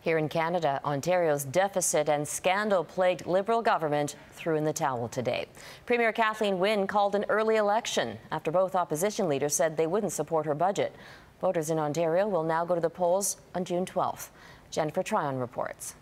Here in Canada, Ontario's deficit and scandal-plagued Liberal government threw in the towel today. Premier Kathleen Wynne called an early election after both opposition leaders said they wouldn't support her budget. Voters in Ontario will now go to the polls on June 12th. Jennifer Tryon reports.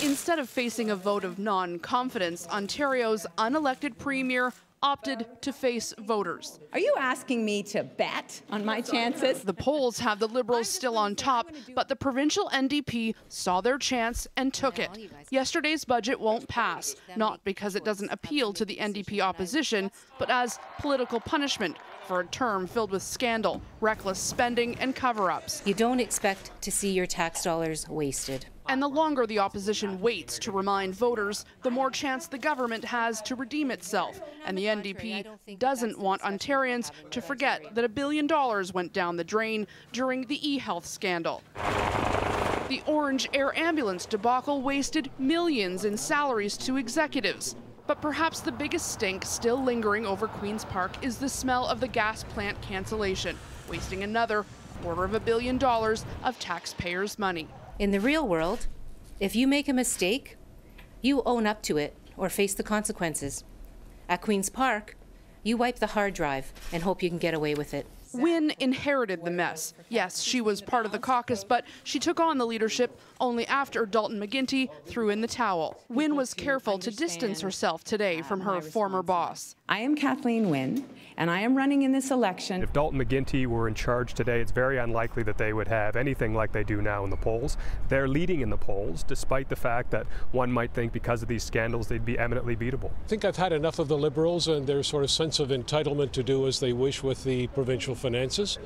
Instead of facing a vote of non-confidence, Ontario's unelected premier opted to face voters. Are you asking me to bet on my chances? The polls have the Liberals still on top, but the provincial NDP saw their chance and took it. Yesterday's budget won't pass, not because it doesn't appeal to the NDP opposition, but as political punishment for a term filled with scandal, reckless spending, and cover-ups. You don't expect to see your tax dollars wasted. And the longer the opposition waits to remind voters, the more chance the government has to redeem itself. And the NDP doesn't want Ontarians to forget that $1 billion went down the drain during the e-health scandal. The Orange Air Ambulance debacle wasted millions in salaries to executives. But perhaps the biggest stink still lingering over Queen's Park is the smell of the gas plant cancellation, wasting another $250 million of taxpayers' money. In the real world, if you make a mistake, you own up to it or face the consequences. At Queen's Park, you wipe the hard drive and hope you can get away with it. Wynne inherited the mess. Yes, she was part of the caucus, but she took on the leadership only after Dalton McGuinty threw in the towel. Wynne was careful to distance herself today from her former boss. I am Kathleen Wynne, and I am running in this election. If Dalton McGuinty were in charge today, it's very unlikely that they would have anything like they do now in the polls. They're leading in the polls, despite the fact that one might think because of these scandals they'd be eminently beatable. I think I've had enough of the Liberals and their sort of sense of entitlement to do as they wish with the provincial finances.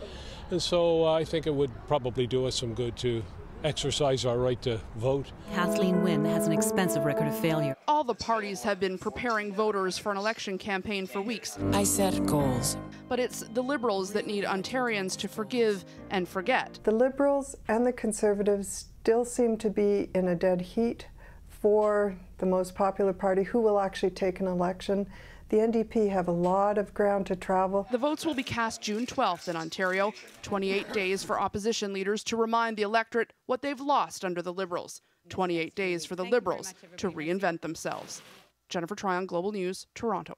And so I think it would probably do us some good to exercise our right to vote. Kathleen Wynne has an expensive record of failure. All the parties have been preparing voters for an election campaign for weeks. I set goals. But it's the Liberals that need Ontarians to forgive and forget. The Liberals and the Conservatives still seem to be in a dead heat for the most popular party who will actually take an election. The NDP have a lot of ground to travel. The votes will be cast June 12th in Ontario, 28 days for opposition leaders to remind the electorate what they've lost under the Liberals, 28 days for the Liberals to reinvent themselves. Jennifer Tryon, Global News, Toronto.